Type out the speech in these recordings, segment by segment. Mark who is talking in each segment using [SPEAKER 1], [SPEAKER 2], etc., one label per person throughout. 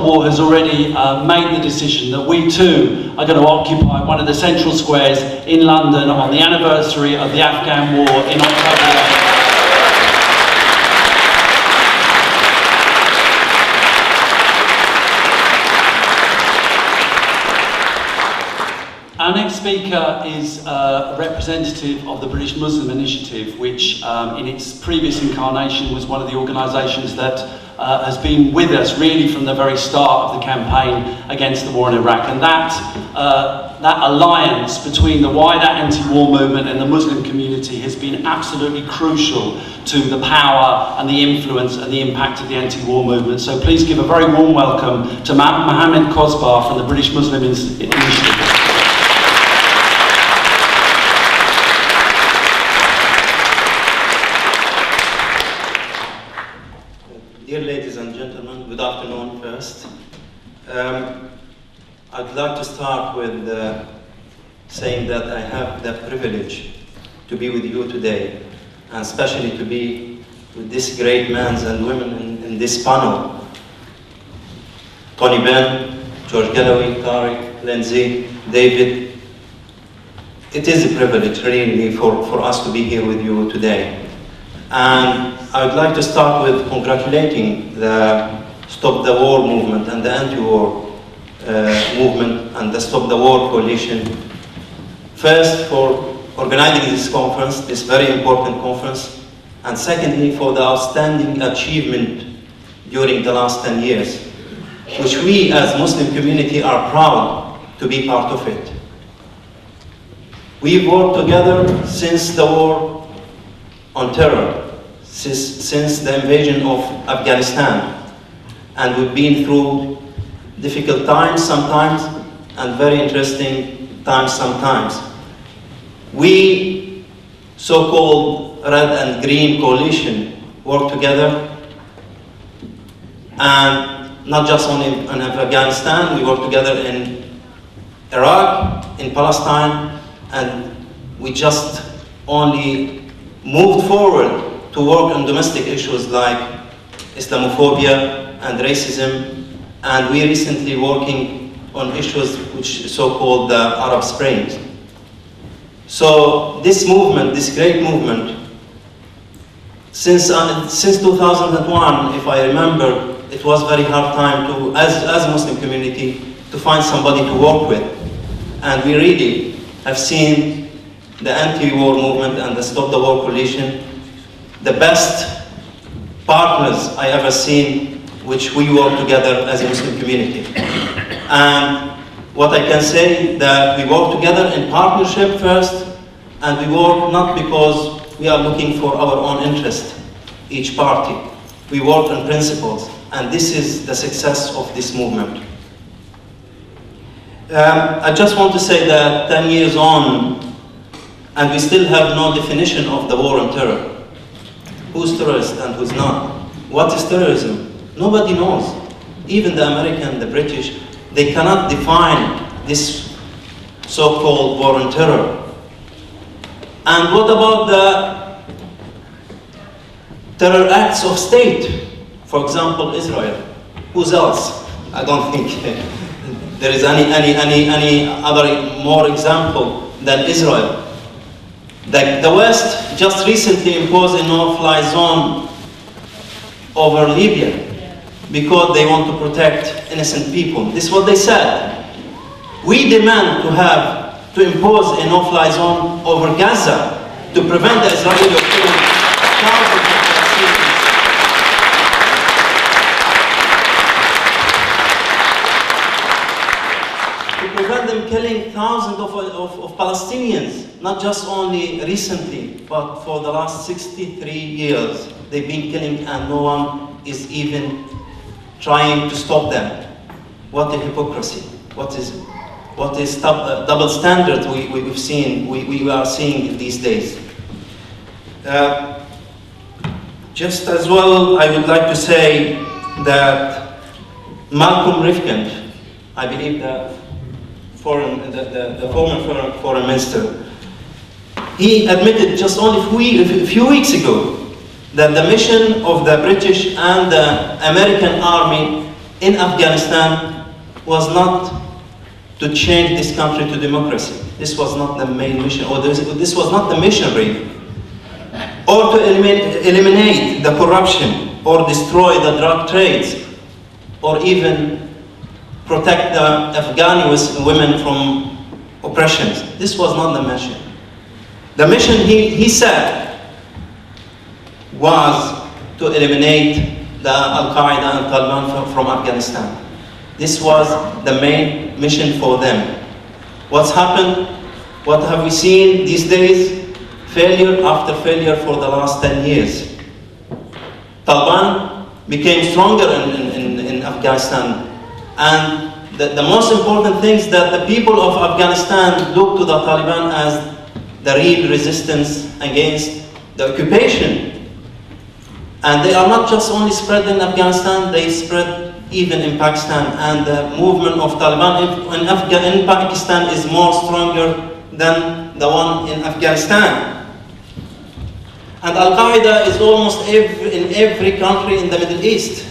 [SPEAKER 1] War has already made the decision that we too are going to occupy one of the central squares in London on the anniversary of the Afghan War in October. Our next speaker is a representative of the British Muslim Initiative, which in its previous incarnation was one of the organisations that has been with us really from the very start of the campaign against the war in Iraq. And that alliance between the wider anti-war movement and the Muslim community has been absolutely crucial to the power and the influence and the impact of the anti-war movement. So please give a very warm welcome to Mohammed Kozbar from the British Muslim Initiative.
[SPEAKER 2] Dear ladies and gentlemen, good afternoon first. I'd like to start with saying that I have the privilege to be with you today, and especially to be with these great men and women in this panel. Tony Benn, George Galloway, Tariq, Lindsay, David. It is a privilege really for us to be here with you today. And I would like to start with congratulating the Stop the War movement and the anti-war movement and the Stop the War coalition. First, for organizing this conference, this very important conference, and secondly, for the outstanding achievement during the last 10 years, which we as Muslim community are proud to be part of it. We've worked together since the war on terror, since the invasion of Afghanistan, and we've been through difficult times sometimes and very interesting times sometimes. We, so-called Red and Green Coalition, work together, and not just only in Afghanistan, we work together in Iraq, in Palestine, and we just only moved forward to work on domestic issues like Islamophobia and racism, and we recently working on issues which so-called the Arab Spring. So this movement, this great movement, since 2001, if I remember, it was very hard time to, as a Muslim community, to find somebody to work with, and we really have seen the anti-war movement and the Stop the War coalition the best partners I ever seen, which we work together as a Muslim community. And what I can say that we work together in partnership first, and we work not because we are looking for our own interest, each party. We work on principles, and this is the success of this movement. I just want to say that 10 years on, and we still have no definition of the war on terror. Who's terrorist and who's not? What is terrorism? Nobody knows. Even the American, the British, they cannot define this so-called war on terror. And what about the terror acts of state? For example, Israel. Who's else? I don't think there is any other more example than Israel. The West just recently imposed a no-fly zone over Libya because they want to protect innocent people. This is what they said. We demand to impose a no-fly zone over Gaza to prevent the Israeli of killing thousands of Palestinians. To prevent them killing thousands of Palestinians, not just only recently, but for the last 63 years. They've been killing and no one is even trying to stop them. What a hypocrisy. What is double standard we've seen, we are seeing these days. Just as well, I would like to say that Malcolm Rifkind, I believe the former foreign minister, he admitted just only a few weeks ago that the mission of the British and the American army in Afghanistan was not to change this country to democracy. This was not the main mission, or this was not the mission really. Or to eliminate the corruption, or destroy the drug trades, or even protect the Afghani women from oppressions. This was not the mission. The mission, he said, was to eliminate the Al-Qaeda and Taliban from Afghanistan. This was the main mission for them. What's happened? What have we seen these days? Failure after failure for the last 10 years. Taliban became stronger in Afghanistan. And the most important thing is that the people of Afghanistan look to the Taliban as the real resistance against the occupation. And they are not just only spread in Afghanistan, they spread even in Pakistan. And the movement of Taliban in Pakistan is more stronger than the one in Afghanistan. And Al-Qaeda is almost in every country in the Middle East.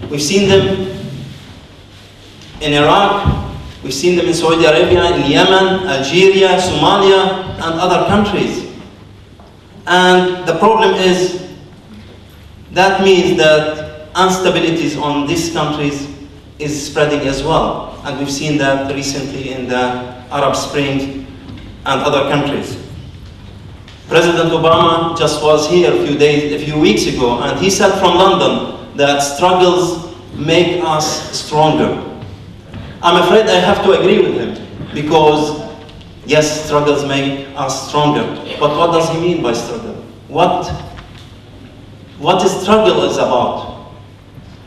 [SPEAKER 2] We've seen them in Iraq, we've seen them in Saudi Arabia, in Yemen, Algeria, Somalia, and other countries. And the problem is, that means that instabilities on these countries is spreading as well. And we've seen that recently in the Arab Spring and other countries. President Obama just was here a few weeks ago, and he said from London that struggles make us stronger. I'm afraid I have to agree with him, because yes, struggles make us stronger. But what does he mean by struggle? What is struggle is about?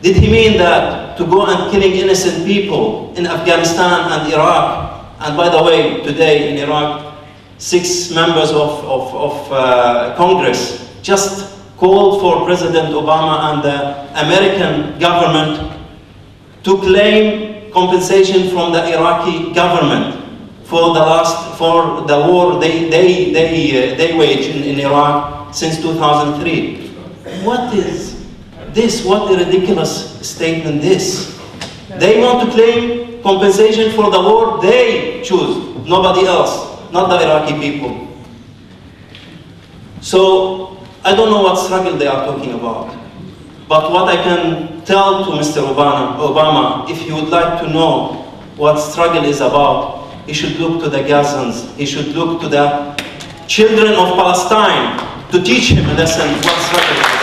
[SPEAKER 2] Did he mean that to go and killing innocent people in Afghanistan and Iraq? And by the way, today in Iraq, 6 members of Congress just called for President Obama and the American government to claim compensation from the Iraqi government for the war they waged in Iraq since 2003. What is this? What a ridiculous statement this. They want to claim compensation for the war they choose, nobody else, not the Iraqi people. So I don't know what struggle they are talking about. But what I can tell to Mr. Obama, if he would like to know what struggle is about, he should look to the Gazans, he should look to the children of Palestine to teach him a lesson what struggle is about.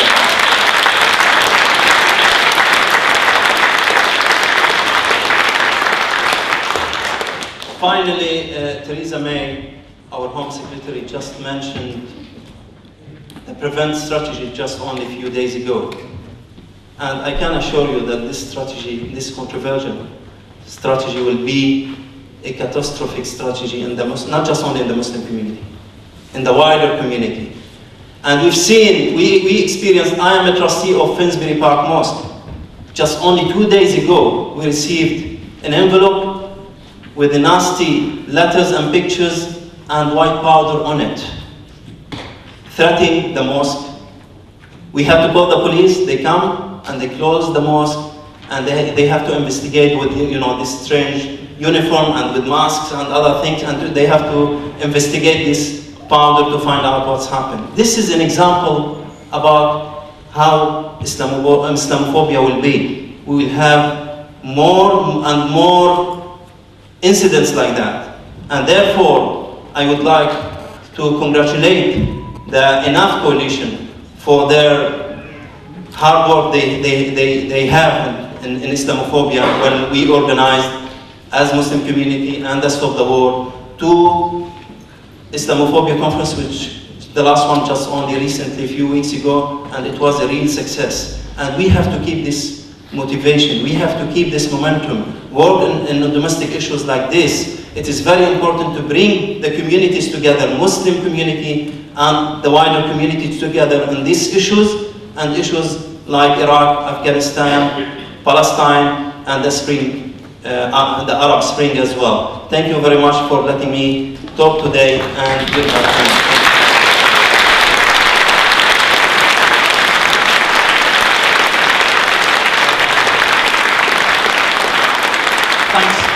[SPEAKER 2] Finally, Theresa May, our Home Secretary, just mentioned the PREVENT strategy just only a few days ago. And I can assure you that this strategy, this controversial strategy, will be a catastrophic strategy in not just only in the Muslim community, in the wider community. And we've seen, we experienced, I am a trustee of Finsbury Park Mosque. Just only 2 days ago, we received an envelope with the nasty letters and pictures and white powder on it, threatening the mosque. We have to call the police, they come and they close the mosque, and they have to investigate with this strange uniform and with masks and other things, and they have to investigate this powder to find out what's happened. This is an example about how Islamophobia will be. We will have more and more incidents like that. And therefore, I would like to congratulate the Enough Coalition for their hard work they have in Islamophobia, when we organized as Muslim community and the Stop the War 2 Islamophobia conference, which the last one just only recently, a few weeks ago, and it was a real success. And we have to keep this motivation, we have to keep this momentum, work in domestic issues like this. It is very important to bring the communities together, Muslim community and the wider community together on these issues, and issues like Iraq, Afghanistan, Palestine, and the Arab Spring as well. Thank you very much for letting me talk today, and goodbye.
[SPEAKER 1] Thanks.